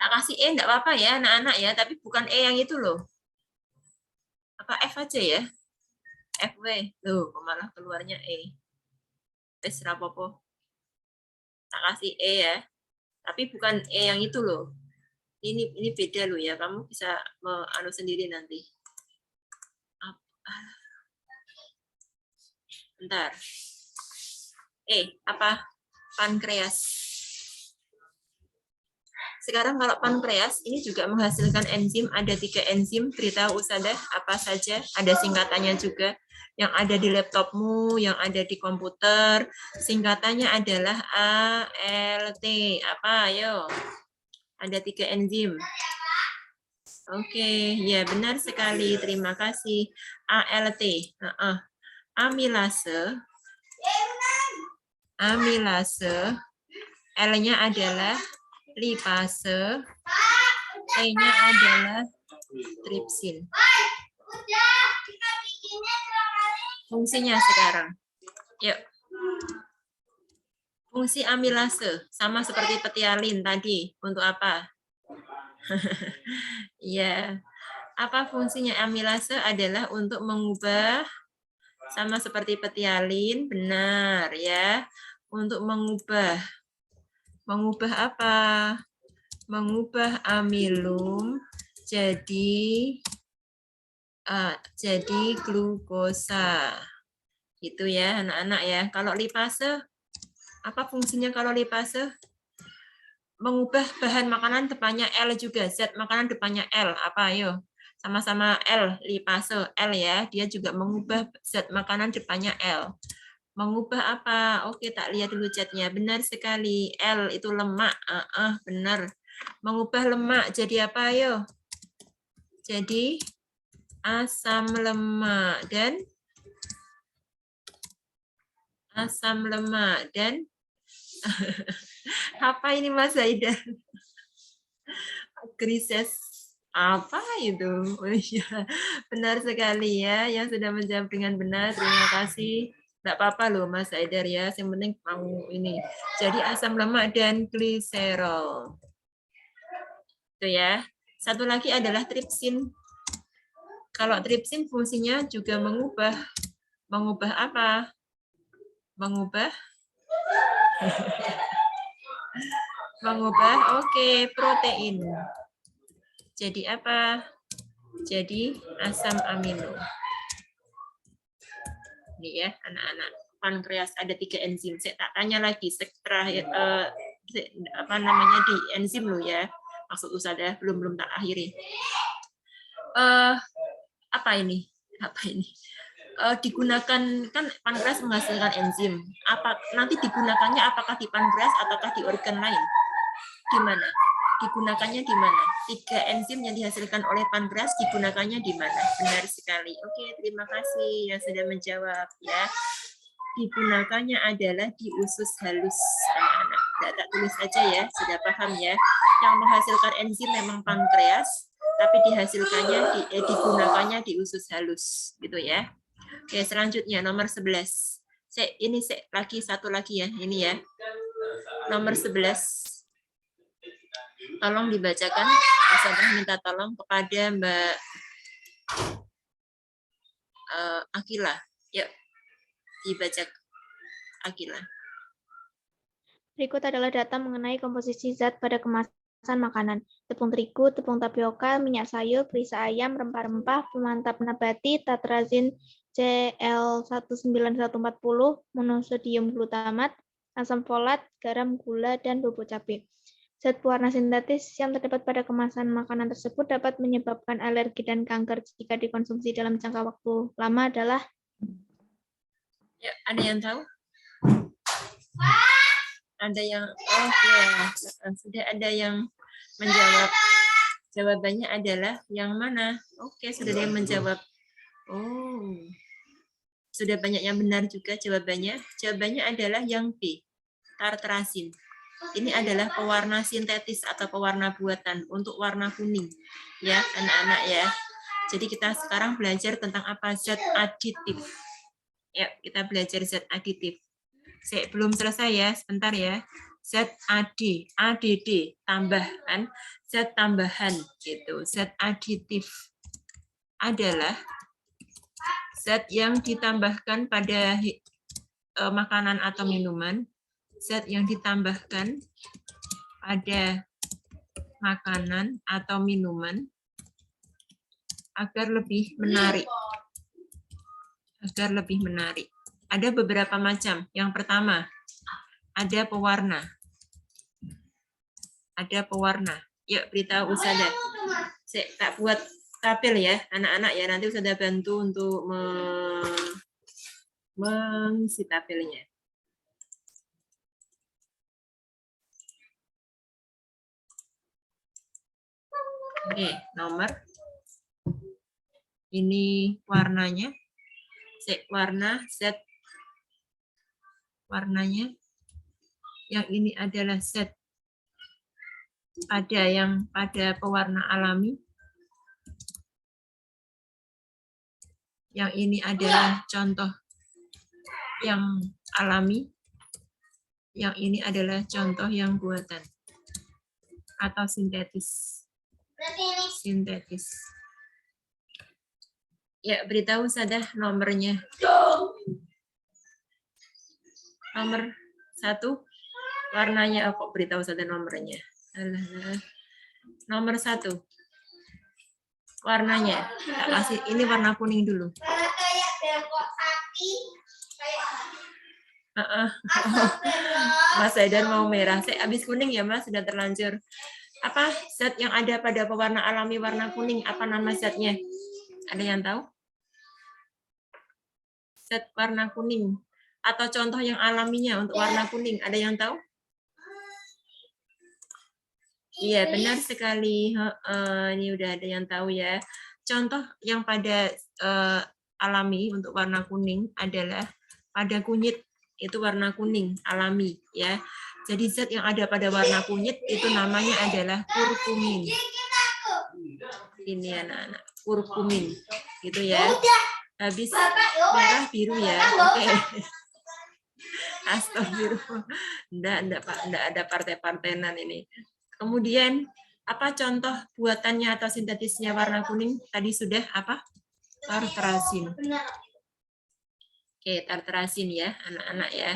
Tak kasih E enggak apa-apa ya anak-anak ya, tapi bukan E yang itu loh. Apa F aja ya? FW. Loh, malah keluarnya E. Wes rapopo. Tak kasih E ya. Tapi bukan E yang itu loh. Ini beda loh ya. Kamu bisa anu sendiri nanti. Bentar. Apa? Pankreas. Sekarang kalau pankreas ini juga menghasilkan enzim. Ada 3 enzim. Beritahu Ustazah apa saja. Ada singkatannya juga. Yang ada di laptopmu, yang ada di komputer. Singkatannya adalah ALT. Apa? Ayo. Ada 3 enzim. Oke, ya benar sekali. Terima kasih. ALT. Amilase. Amilase. L-nya adalah lipase. E-nya adalah tripsin. Fungsinya sekarang. Yuk. Fungsi amilase sama seperti petialin tadi. Untuk apa? Iya. Apa fungsinya amilase adalah untuk mengubah sama seperti petialin, benar ya. Untuk mengubah apa? Mengubah amilum jadi glukosa. Gitu ya, anak-anak ya. Kalau lipase, apa fungsinya kalau lipase? Mengubah bahan makanan depannya L juga. Zat makanan depannya L. Apa ayo? Sama-sama L, lipase L ya. Dia juga mengubah zat makanan depannya L. Mengubah apa? Oke, tak lihat dulu chatnya. Benar sekali. L itu lemak. Benar. Mengubah lemak jadi apa ayo? Jadi asam lemak dan apa ini Mas Zaidan? Krisis apa itu? Oh iya, benar sekali ya yang sudah menjawab dengan benar. Terima kasih. Tidak apa-apa loh Mas Haidar ya, yang penting mau ini. Jadi asam lemak dan gliserol. Itu ya. Satu lagi adalah tripsin. Kalau tripsin fungsinya juga mengubah apa? Mengubah protein. Jadi apa? Jadi asam amino. Ini ya anak-anak, pankreas ada 3 enzim. Saya tak tanya lagi setelah apa namanya di enzim lo ya. Maksud Ustazah belum tak akhiri. Apa ini? Digunakan kan pankreas menghasilkan enzim. Nanti digunakannya apakah di pankreas ataukah di organ lain? Di mana? Digunakannya di mana? 3 enzim yang dihasilkan oleh pankreas digunakannya di mana? Benar sekali. Oke, terima kasih yang sudah menjawab ya. Digunakannya adalah di usus halus, anak-anak. Tak tulis aja ya, sudah paham ya. Yang menghasilkan enzim memang pankreas, tapi digunakannya di usus halus, gitu ya. Oke, selanjutnya nomor 11. Satu lagi ya, ini ya. Nomor 11. Tolong dibacakan, saya minta tolong kepada Mbak Akila. Yuk, dibaca Akila. Berikut adalah data mengenai komposisi zat pada kemasan makanan. Tepung terigu, tepung tapioka, minyak sayur, perisa ayam, rempah-rempah, pemantap nabati, tatrazin Cl19140, monosodium glutamat, asam folat, garam, gula, dan bubuk cabai. Zat pewarna sintetis yang terdapat pada kemasan makanan tersebut dapat menyebabkan alergi dan kanker jika dikonsumsi dalam jangka waktu lama adalah... Ya, ada yang tahu? Ada yang sudah ada yang menjawab. Jawabannya adalah yang mana? Oke, sudah ada yang menjawab. Oh, sudah banyak yang benar juga jawabannya. Jawabannya adalah yang B, tartrazin. Ini adalah pewarna sintetis atau pewarna buatan untuk warna kuning, ya anak-anak ya. Jadi kita sekarang belajar tentang apa? Zat aditif. Ya, kita belajar zat aditif. Saya belum selesai ya, sebentar ya. Zat ADD, tambahan, zat tambahan gitu. Zat aditif adalah zat yang ditambahkan pada makanan atau minuman, zat yang ditambahkan pada makanan atau minuman agar lebih menarik. Ada beberapa macam. Yang pertama, ada pewarna. Yuk, beritahu Ustazah. Saya tak buat tabel ya, anak-anak ya. Nanti Ustazah bantu untuk mengisi tabelnya. Oke, nomor. Ini warnanya. Warna zat. Warnanya. Yang ini adalah zat pada pewarna alami. Yang ini adalah contoh yang alami. Yang ini adalah contoh yang buatan atau sintetis. Berarti ini Sintetis. Ya, beritahu saja nomornya. Nomor 1, warnanya kok beritahu saja nomornya. Alah. Nomor 1, warnanya. Tak kasih, ini warna kuning dulu. kayak bengkok sapi. Kayak Mas Haidar mau merah. Saya habis kuning ya, Mas, sudah terlanjur. Apa zat yang ada pada pewarna alami warna kuning? Apa nama zatnya? Ada yang tahu? Zat warna kuning atau contoh yang alaminya untuk warna kuning, ada yang tahu? Iya, benar sekali. Ini udah ada yang tahu ya. Contoh yang pada alami untuk warna kuning adalah pada kunyit, itu warna kuning alami ya. Jadi zat yang ada pada warna kunyit itu namanya adalah kurkumin. Ini anak-anak, kurkumin. Gitu ya. Habis merah biru ya. Oke. Astagfirullah. Enggak Pak, enggak ada partai-partainan ini. Kemudian apa contoh buatannya atau sintetisnya warna kuning? Tadi sudah apa? Tartrazin. Oke, tartrazin ya, anak-anak ya.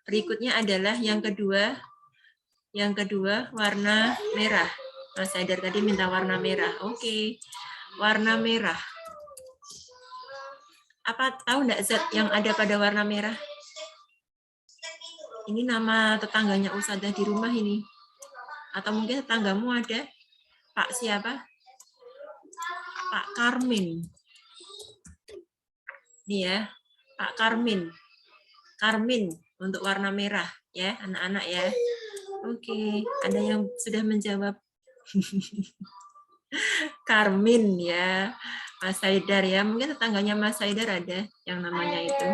Berikutnya adalah yang kedua. Yang kedua warna merah. Mas Haidar tadi minta warna merah. Oke. Warna merah. Apa tahu enggak zat yang ada pada warna merah? Ini nama tetangganya Ustadzah di rumah ini. Atau mungkin tetanggamu ada Pak siapa? Pak Karmin. Ini ya, Pak Karmin. Karmin untuk warna merah ya, anak-anak ya. Oke, ada yang sudah menjawab. Karmin ya, Mas Haidar ya. Mungkin tetangganya Mas Haidar ada yang namanya itu.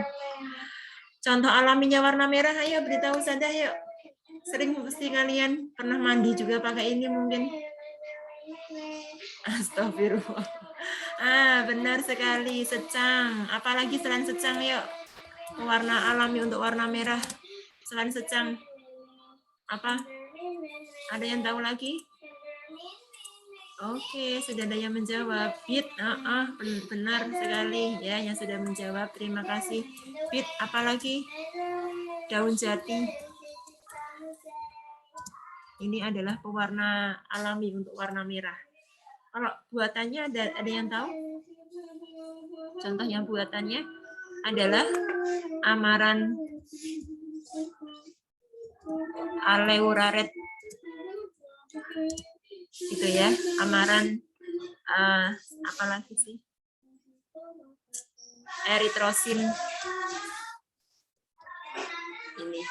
Contoh alaminya warna merah, ayo beritahu saja yuk. Sering mesti kalian pernah mandi juga pakai ini mungkin. Astagfirullah. Benar sekali, secang. Apalagi selain secang yuk. Warna alami untuk warna merah. Selain secang. Apa? Ada yang tahu lagi? Oke, sudah ada yang menjawab. Bit, benar sekali ya yang sudah menjawab. Terima kasih. Bit, apalagi? Daun jati. Ini adalah pewarna alami untuk warna merah. Kalau buatannya ada yang tahu? Contoh yang buatannya adalah amaran aleuraret. Gitu ya, amaran apalagi sih? Eritrosin. Ini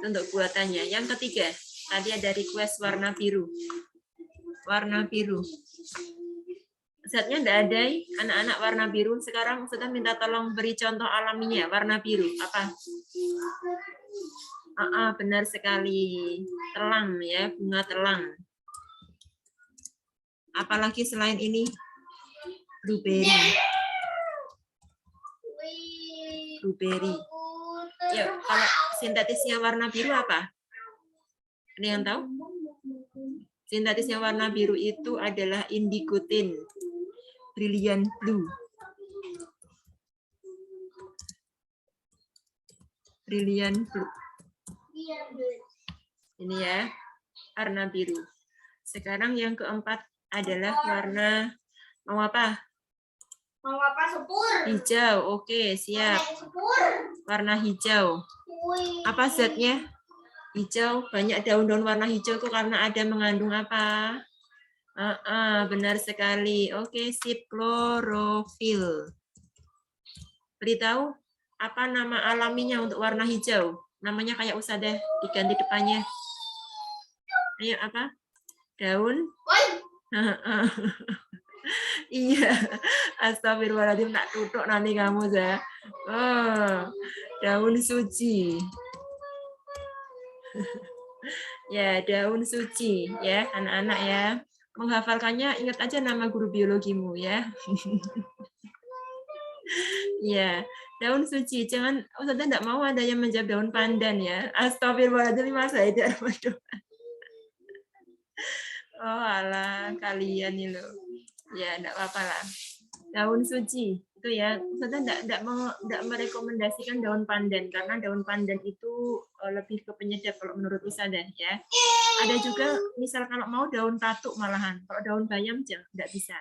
untuk buatannya. Yang ketiga, tadi ada request warna biru. Warna biru. Zatnya enggak ada, anak-anak warna biru. Sekarang sudah minta tolong beri contoh alaminya, warna biru. Apa? Benar sekali. Telang ya, bunga telang. Apalagi selain ini? Blueberry. Blueberry. Yuk, kalau sintetisnya warna biru apa? Ada yang tahu? Sintetisnya warna biru itu adalah indigo tint, brilliant blue. Brilliant blue. Ini ya, warna biru. Sekarang yang keempat adalah warna mau apa? Mau apa? Sepur. Hijau. Oke, siap. Warna hijau. Apa zatnya? Hijau, banyak daun-daun warna hijau itu karena ada mengandung apa? Benar sekali. Oke, sip, klorofil. Beritahu apa nama alaminya untuk warna hijau? Namanya kayak Ustadzah, diganti depannya. Ayo apa? Daun? Iya. Astagfirullahaladzim, tak tutup nanti kamu, Zah. Daun suci. Ya, daun suci ya, anak-anak ya. Menghafalkannya ingat aja nama guru biologimu ya. Iya, daun suci. Jangan, Ustazah enggak mau ada yang menjawab daun pandan ya. Astagfirullahaladzim, Mas Haidar. Waduh. Oh alah, kalian ini loh. Ya, enggak apa-apa lah. Daun suci itu ya. Ustazah enggak merekomendasikan daun pandan karena daun pandan itu lebih ke penyedap kalau menurut Ustazah ya. Ada juga misal kalau mau daun tatuk malahan. Kalau daun bayam enggak bisa.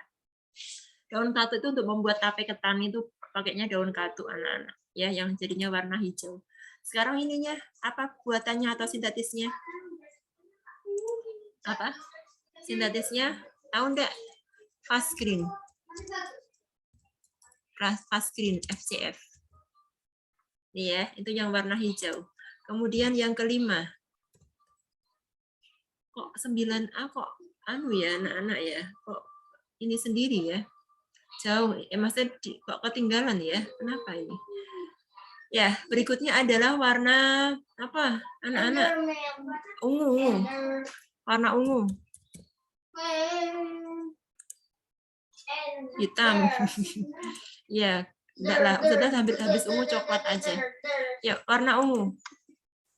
Daun katuk itu untuk membuat tape ketan itu pakainya daun katuk anak-anak ya yang jadinya warna hijau. Sekarang ininya apa buatannya atau sintetisnya? Apa? Sintetisnya tahu enggak? Fast green. Fast green FCF. Ini ya, itu yang warna hijau. Kemudian yang kelima. Kok 9A kok anu ya anak-anak ya? Kok ini sendiri ya? Jauh, maksudnya kok ketinggalan ya? Kenapa ini? Ya, berikutnya adalah warna apa? Anak-anak ungu. Warna ungu. Hitam. Ya, enggak lah. Sudah habis ungu coklat aja. Ya, warna ungu.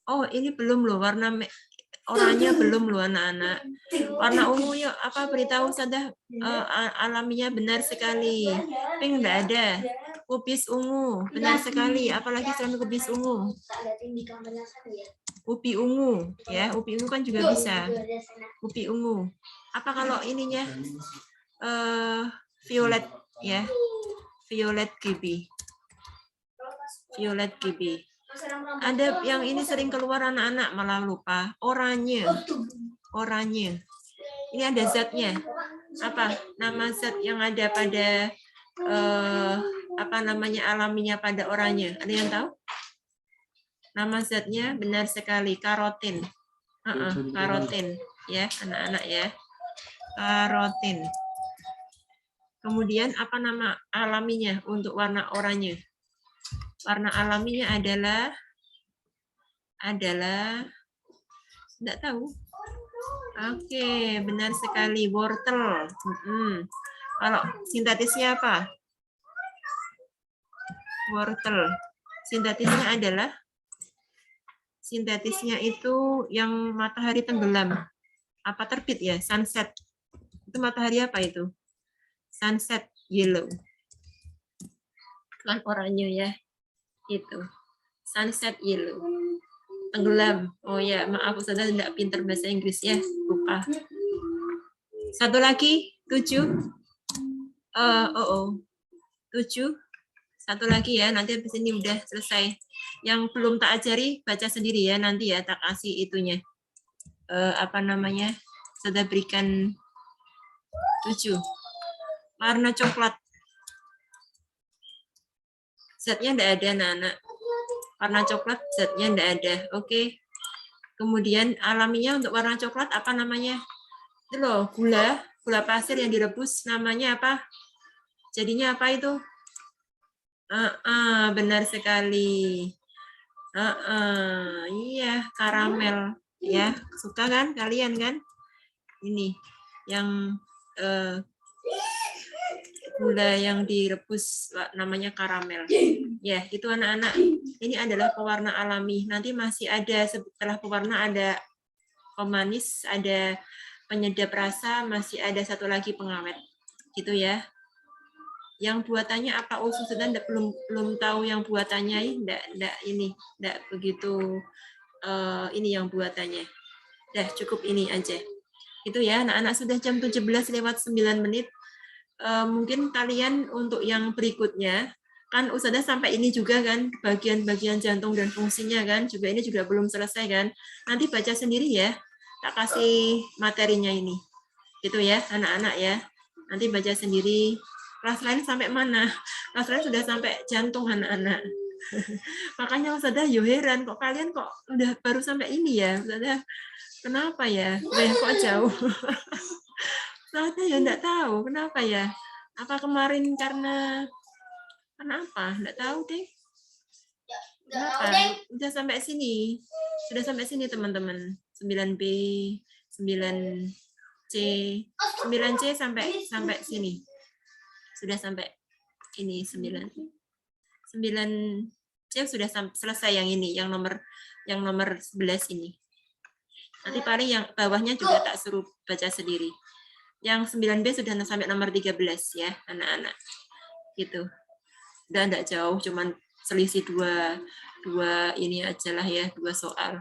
Oh, ini belum loh warna oranye belum loh anak-anak. Warna ungu yuk, apa beritahu saja alaminya benar sekali. Pink enggak ada. Kubis ungu, benar sekali. Apalagi selain kubis ungu. Ubi ungu, ya. Ubi ungu kan juga bisa. Ubi ungu. Apa kalau ininya violet, ya. Violet GB. Violet GB. Ada yang ini sering keluar anak-anak malah lupa. Oranye. Oranye. Ini ada zatnya. Apa? Nama zat yang ada pada apa namanya alaminya pada oranye. Ada yang tahu? Nama zatnya benar sekali karotin. Karotin ya, anak-anak ya. Karotin. Kemudian apa nama alaminya untuk warna oranye? Warna alaminya adalah enggak tahu. Oke, benar sekali, wortel. Kalau sintetisnya apa? Wortel. Sintetisnya itu yang matahari tenggelam. Apa terbit ya? Sunset. Itu matahari apa itu? Sunset yellow. Kan oranye ya. Itu. Sunset yellow. Tenggelam. Oh ya, maaf Ustazah tidak pintar bahasa Inggris ya. Lupa. Satu lagi, 7. 7. Satu lagi ya, nanti habis ini udah selesai. Yang belum tak ajari, baca sendiri ya, nanti ya, tak kasih itunya. Apa namanya, sudah berikan 7. Warna coklat. Zatnya enggak ada, anak-anak. Warna coklat, zatnya enggak ada. Oke. Kemudian alaminya untuk warna coklat, apa namanya? Itu loh, gula pasir yang direbus, namanya apa? Jadinya apa itu? Benar sekali. Iya, karamel ya. Suka kan kalian kan? Ini yang gula yang direbus namanya karamel. Ya, itu anak-anak. Ini adalah pewarna alami. Nanti masih ada setelah pewarna ada pemanis, ada penyedap rasa, masih ada satu lagi pengawet. Gitu ya. Yang buatannya apa Sudah belum tahu yang buatannya enggak begitu ini yang buatannya. Dah cukup ini aja. Itu ya anak-anak, sudah jam 17:09. Mungkin kalian untuk yang berikutnya kan Ustazah sampai ini juga kan bagian-bagian jantung dan fungsinya kan juga ini juga belum selesai kan. Nanti baca sendiri ya. Tak kasih materinya ini. Gitu ya anak-anak ya. Nanti baca sendiri. Kelas lain sampai mana? Kelas lain sudah sampai jantung anak-anak. Makanya Ustazah heran kok kalian kok udah baru sampai ini ya. Ustazah kenapa ya? Kok jauh? Ustazah ya enggak tahu kenapa ya. Apa kemarin karena apa? Enggak tahu deh. Kenapa? Udah sampai sini. Sudah sampai sini teman-teman. 9B, 9C, 9C sampai sini. Sudah sampai ini 9. 9C sudah selesai yang ini, yang nomor 11 ini. Nanti paling yang bawahnya juga tak suruh baca sendiri. Yang 9B sudah sampai nomor 13 ya, anak-anak. Gitu. Udah enggak jauh, cuman selisih dua ini aja lah ya, 2 soal.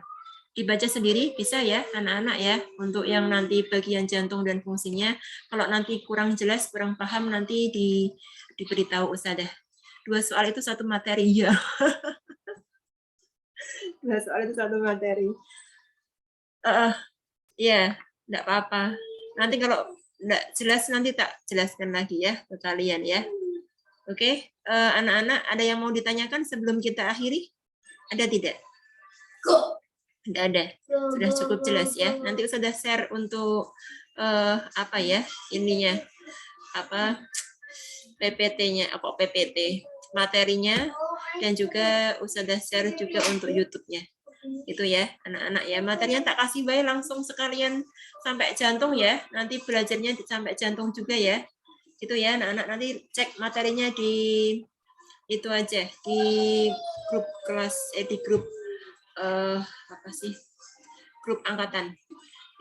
Dibaca sendiri bisa ya anak-anak ya, untuk yang nanti bagian jantung dan fungsinya. Kalau nanti kurang jelas, kurang paham, nanti diberitahu Ustadzah. 2 soal itu 1 materi ya. 2 soal itu 1 materi. Ya, enggak apa-apa. Nanti kalau enggak jelas nanti tak jelaskan lagi ya ke kalian ya. Oke, anak-anak ada yang mau ditanyakan sebelum kita akhiri? Ada tidak? Tidak ada. Sudah cukup jelas ya. Nanti sudah share untuk apa ya? Ininya apa? PPT-nya, apa PPT? Materinya dan juga Ustazah share juga untuk YouTube-nya. Itu ya, anak-anak ya. Materinya tak kasih baik langsung sekalian sampai jantung ya. Nanti belajarnya sampai jantung juga ya. Itu ya, anak-anak nanti cek materinya di itu aja, di grup kelas di grup apa sih? Grup angkatan.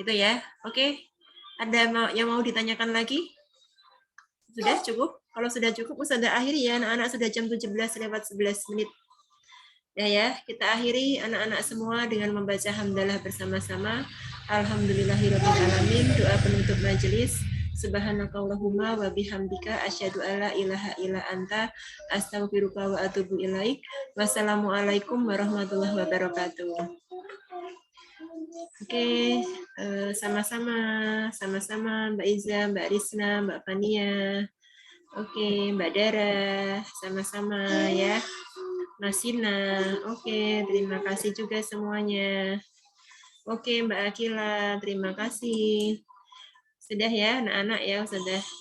Itu ya. Oke. Ada yang mau ditanyakan lagi? Sudah cukup? Kalau sudah cukup, sudah akhiri ya anak-anak, sudah jam 17:11 menit. Ya, kita akhiri anak-anak semua dengan membaca hamdalah bersama-sama. Alhamdulillahirrahmanirrahim. Doa penutup majelis. Subhanakallahumma wa bihamdika asyhadu alla ilaha illa anta astaghfiruka wa atubu ilaik. Wassalamualaikum warahmatullahi wabarakatuh. Oke, sama-sama Mbak Iza, Mbak Risna, Mbak Fania. Oke, Mbak Dara, sama-sama ya. Masina, oke, terima kasih juga semuanya. Oke, Mbak Akila, terima kasih. Sudah ya, anak-anak ya, sudah.